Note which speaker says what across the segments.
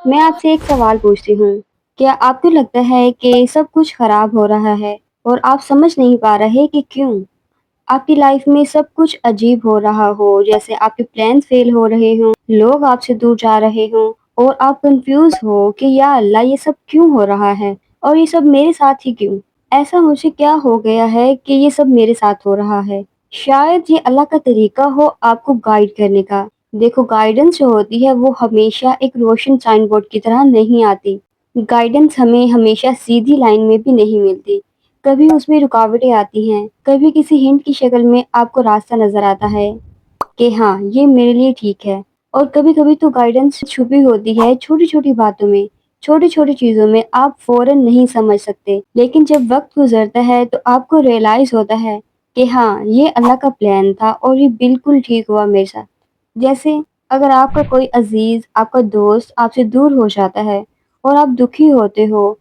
Speaker 1: मैं आपसे एक सवाल पूछती हूँ। क्या आपको लगता है कि सब कुछ खराब हो रहा है और आप समझ नहीं पा रहे कि क्यों? आपकी लाइफ में सब कुछ अजीब हो रहा हो, जैसे आपके प्लान्स फेल हो रहे हों, लोग आपसे दूर जा रहे हों और आप कंफ्यूज हो कि या अल्लाह ये सब क्यों हो रहा है और ये सब मेरे साथ ही क्यों? ऐसा मुझे क्या हो गया है कि ये सब मेरे साथ हो रहा है? शायद ये अल्लाह का तरीका हो आपको गाइड करने का। देखो, गाइडेंस जो होती है वो हमेशा एक रोशन साइन बोर्ड की तरह नहीं आती। गाइडेंस हमें हमेशा सीधी लाइन में भी नहीं मिलती। कभी उसमें रुकावटें आती हैं, कभी किसी हिंट की शक्ल में आपको रास्ता नज़र आता है कि हाँ, ये मेरे लिए ठीक है। और कभी-कभी तो गाइडेंस छुपी होती है छोटी-छोटी बातों में, छोटी-छोटी चीज़ों में आप फ़ौरन नहीं समझ सकते। लेकिन जब वक़्त गुज़रता है तो आपको रियलाइज़ होता है कि हाँ, ये अल्लाह का प्लान था और ये बिल्कुल ठीक हुआ मेरे साथ। जैसे अगर आपका कोई अज़ीज़, आपका दोस्त आपसे दूर हो जाता है और आप दुखी होते हो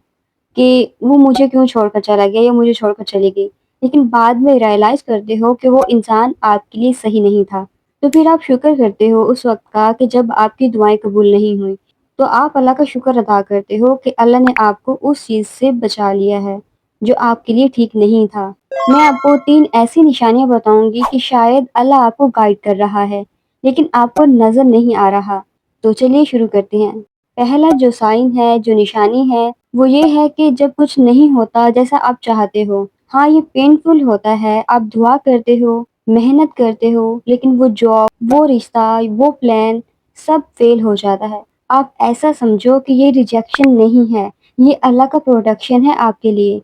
Speaker 1: कि वो मुझे क्यों छोड़कर चला गया या मुझे छोड़कर चली गई। लेकिन बाद में रियलाइज़ करते हो कि वो इंसान आपके लिए सही नहीं था। तो फिर आप शुक्र करते हो उस वक़्त का कि जब आपकी दुआएँ कबूल नहीं हुई। तो आप अल्लाह का शुक्र अदा करते हो कि अल्लाह ने आपको उस चीज़ से बचा लिया है, जो आपके लिए ठीक नहीं था। मैं आपको 3 ऐसी निशानियाँ बताऊँगी कि शायद अल्लाह आपको गाइड कर रहा है, लेकिन आपको नज़र नहीं आ रहा। तो चलिए शुरू करते हैं। पहला जो साइन है, जो निशानी है, वो ये है कि जब कुछ नहीं होता जैसा आप चाहते हो। हाँ, ये पेनफुल होता है, आप दुआ करते हो, मेहनत करते हो, लेकिन वो जॉब, वो रिश्ता, वो प्लान सब फेल हो जाता है। आप ऐसा समझो कि ये रिजेक्शन नहीं है, ये अल्लाह का प्रोटेक्शन है आपके लिए।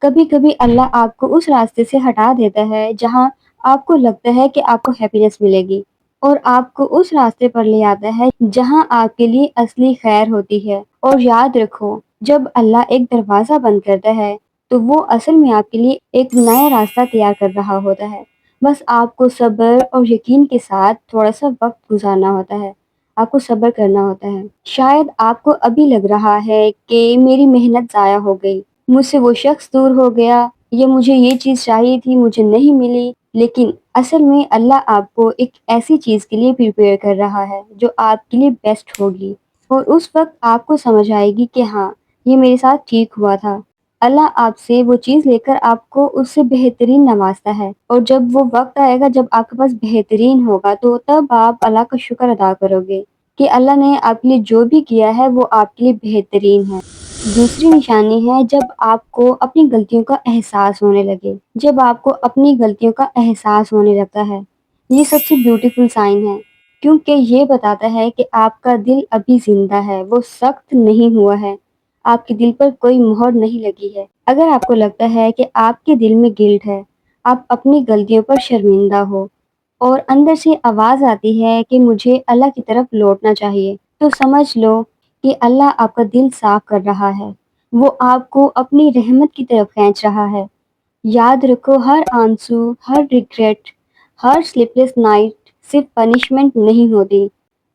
Speaker 1: कभी-कभी अल्लाह आपको उस रास्ते से हटा देता है, जहाँ आपको लगता है कि आपको हैप्पीनेस मिलेगी और आपको उस रास्ते पर ले आता है, जहाँ आपके लिए असली खैर होती है। और याद रखो, जब अल्लाह एक दरवाज़ा बंद करता है, तो वो असल में आपके लिए एक नया रास्ता तैयार कर रहा होता है। बस आपको सब्र और यकीन के साथ थोड़ा-सा वक़्त गुज़ारना होता है। आपको सब्र करना होता है। शायद आपको अभी लग रहा है कि मेरी मेहनत ज़ाया हो गई, मुझसे वो शख्स दूर हो गया, या मुझे ये चीज़ चाहिए थी, मुझे नहीं मिली। लेकिन असल में अल्लाह आपको एक ऐसी चीज़ के लिए प्रिपेयर कर रहा है, जो आपके लिए बेस्ट होगी। और उस वक़्त आपको समझ आएगी कि हाँ, ये मेरे साथ ठीक हुआ था। अल्लाह आपसे वो चीज़ लेकर आपको उससे बेहतरीन नवाज़ता है, और जब वो वक़्त आएगा जब आपके पास बेहतरीन होगा, तो तब आप अल्लाह का शुक्र अदा करोगे कि अल्लाह ने आपके लिए जो भी किया है वो आपके लिए बेहतरीन है। दूसरी निशानी है जब आपको अपनी गलतियों का एहसास होने लगे। जब आपको अपनी गलतियों का एहसास होने लगता है, ये सबसे ब्यूटीफुल साइन है, क्योंकि ये बताता है कि आपका दिल अभी ज़िंदा है, वो सख्त नहीं हुआ है, आपके दिल पर कोई मोहर नहीं लगी है। अगर आपको लगता है कि आपके दिल में गिल्ट है, आप अपनी गलतियों पर शर्मिंदा हो और अंदर से आवाज़ आती है कि मुझे अल्लाह की तरफ लौटना चाहिए, तो समझ लो कि अल्लाह आपका दिल साफ कर रहा है। वो आपको अपनी रहमत की तरफ खींच रहा है। याद रखो, हर आंसू, हर रिग्रेट, हर स्लीपलेस नाइट सिर्फ पनिशमेंट नहीं होती।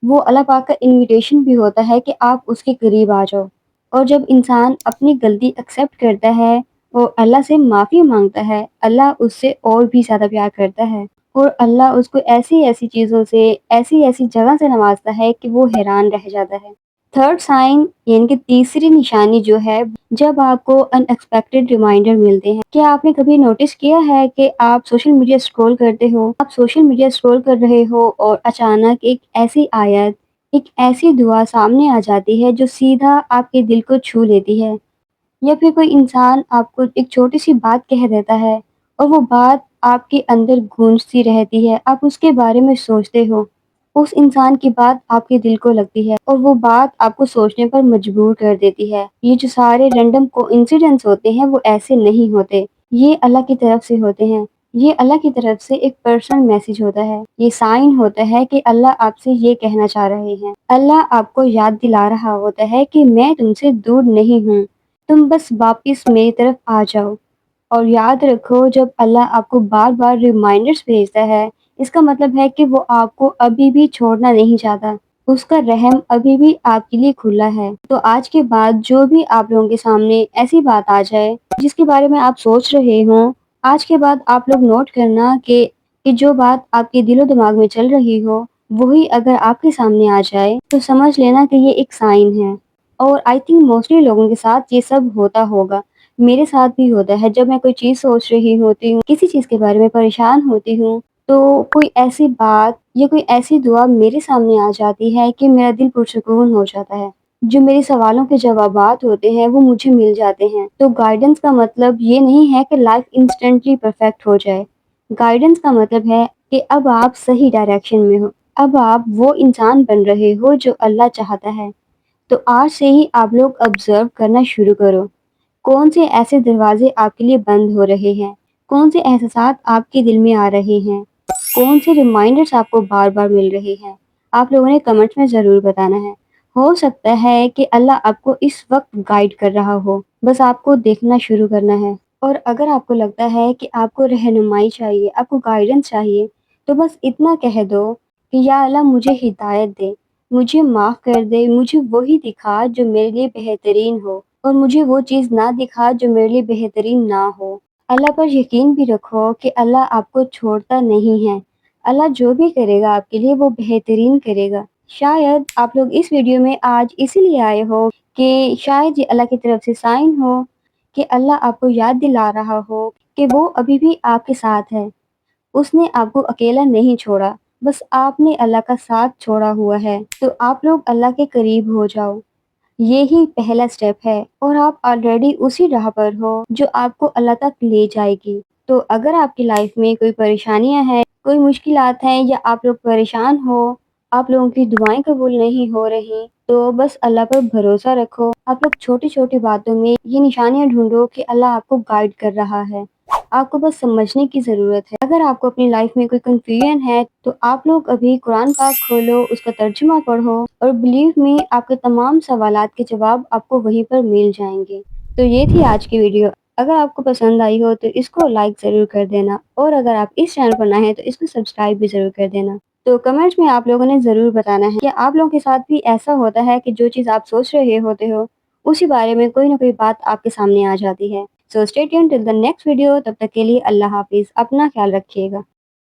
Speaker 1: वो अल्लाह पाक का इनविटेशन भी होता है कि आप उसके करीब आ जाओ। और जब इंसान अपनी गलती एक्सेप्ट करता है और अल्लाह से माफ़ी मांगता है, अल्लाह उससे और भी ज़्यादा प्यार करता है। और अल्लाह उसको ऐसी-ऐसी चीज़ों से, ऐसी-ऐसी जगह से नवाज़ता है कि वो हैरान रह जाता है। थर्ड साइन यानी कि तीसरी निशानी जो है, जब आपको अनएक्सपेक्टेड रिमाइंडर मिलते हैं। क्या आपने कभी नोटिस किया है कि आप सोशल मीडिया स्क्रॉल करते हो, आप सोशल मीडिया स्क्रॉल कर रहे हो और अचानक एक ऐसी आयत, एक ऐसी दुआ सामने आ जाती है जो सीधा आपके दिल को छू लेती है। या फिर कोई इंसान आपको एक छोटी-सी बात कह देता है और वो बात आपके अंदर गूंजती रहती है, आप उसके बारे में सोचते हो, उस इंसान की बात आपके दिल को लगती है और वो बात आपको सोचने पर मजबूर कर देती है। ये जो सारे रैंडम कोइंसिडेंस होते हैं वो ऐसे नहीं होते, ये अल्लाह की तरफ से होते हैं। ये अल्लाह की तरफ से एक पर्सनल मैसेज होता है, ये साइन होता है कि अल्लाह आपसे ये कहना चाह रहे हैं। अल्लाह आपको याद दिला रहा होता है कि मैं तुमसे दूर नहीं हूँ, तुम बस वापस मेरी तरफ आ जाओ। और याद रखो, जब अल्लाह आपको बार-बार रिमाइंडर्स भेजता है, इसका मतलब है कि वो आपको अभी भी छोड़ना नहीं चाहता। उसका रहम अभी भी आपके लिए खुला है। तो आज के बाद जो भी आप लोगों के सामने ऐसी बात आ जाए, जिसके बारे में आप सोच रहे हों, आज के बाद आप लोग नोट करना कि जो बात आपके दिलो-दिमाग में चल रही हो, وہی اگر آپ کے سامنے آ جائے تو سمجھ لینا کہ یہ ایک سائن ہے۔ اور آئی تھنک موسٹلی لوگوں کے ساتھ یہ سب ہوتا ہوگا، میرے ساتھ بھی ہوتا ہے۔ جب میں کوئی چیز سوچ رہی ہوتی ہوں، کسی چیز کے بارے میں پریشان ہوتی ہوں، تو کوئی ایسی بات یا کوئی ایسی دعا میرے سامنے آ جاتی ہے کہ میرا دل پرسکون ہو جاتا ہے۔ جو میرے سوالوں کے جوابات ہوتے ہیں وہ مجھے مل جاتے ہیں۔ تو گائیڈنس کا مطلب یہ نہیں ہے کہ لائف انسٹنٹلی پرفیکٹ ہو جائے۔ گائیڈنس کا مطلب ہے کہ اب آپ صحیح ڈائریکشن میں ہو، اب آپ وہ انسان بن رہے ہو جو اللہ چاہتا ہے۔ تو آج سے ہی آپ لوگ آبزرو کرنا شروع کرو، کون سے ایسے دروازے آپ کے لیے بند ہو رہے ہیں، کون سے احساسات آپ کے دل میں آ رہے ہیں، کون سے ریمائنڈرز آپ کو بار بار مل رہے ہیں۔ آپ لوگوں نے کمنٹ میں ضرور بتانا ہے۔ ہو سکتا ہے کہ اللہ آپ کو اس وقت گائیڈ کر رہا ہو، بس آپ کو دیکھنا شروع کرنا ہے۔ اور اگر آپ کو لگتا ہے کہ آپ کو رہنمائی چاہیے، آپ کو گائیڈنس چاہیے، تو بس اتنا کہہ دو کہ یا اللہ مجھے ہدایت دے، مجھے معاف کر دے، مجھے وہی دکھا جو میرے لیے بہترین ہو، اور مجھے وہ چیز نہ دکھا جو میرے لیے بہترین نہ ہو۔ اللہ پر یقین بھی رکھو کہ اللہ آپ کو چھوڑتا نہیں ہے۔ اللہ جو بھی کرے گا آپ کے لیے وہ بہترین کرے گا۔ شاید آپ لوگ اس ویڈیو میں آج اسی لیے آئے ہو کہ شاید یہ اللہ کی طرف سے سائن ہو کہ اللہ آپ کو یاد دلا رہا ہو کہ وہ ابھی بھی آپ کے ساتھ ہے۔ اس نے آپ کو اکیلا نہیں چھوڑا، بس آپ نے اللہ کا ساتھ چھوڑا ہوا ہے۔ تو آپ لوگ اللہ کے قریب ہو جاؤ، یہی پہلا سٹیپ ہے، اور آپ آلریڈی اسی راہ پر ہو جو آپ کو اللہ تک لے جائے گی۔ تو اگر آپ کی لائف میں کوئی پریشانیاں ہیں، کوئی مشکلات ہیں، یا آپ لوگ پریشان ہو، آپ لوگوں کی دعائیں قبول نہیں ہو رہی، تو بس اللہ پر بھروسہ رکھو۔ آپ لوگ چھوٹی چھوٹی باتوں میں یہ نشانیاں ڈھونڈو کہ اللہ آپ کو گائیڈ کر رہا ہے۔ آپ کو بس سمجھنے کی ضرورت ہے۔ اگر آپ کو اپنی لائف میں کوئی کنفیوژن ہے تو آپ لوگ ابھی قرآن پاک کھولو، اس کا ترجمہ پڑھو، اور بلیو می آپ کے تمام سوالات کے جواب آپ کو وہیں پر مل جائیں گے۔ تو یہ تھی آج کی ویڈیو۔ اگر آپ کو پسند آئی ہو تو اس کو لائک ضرور کر دینا، اور اگر آپ اس چینل پر نئے ہیں تو اس کو سبسکرائب بھی ضرور کر دینا۔ تو کمنٹس میں آپ لوگوں نے ضرور بتانا ہے کہ آپ لوگوں کے ساتھ بھی ایسا ہوتا ہے کہ جو چیز آپ سوچ رہے ہوتے ہو اسی بارے میں کوئی نہ کوئی بات آپ کے سامنے آ جاتی ہے۔ So stay tuned till the next video, تب تک کے لیے اللہ حافظ، اپنا خیال رکھیے گا۔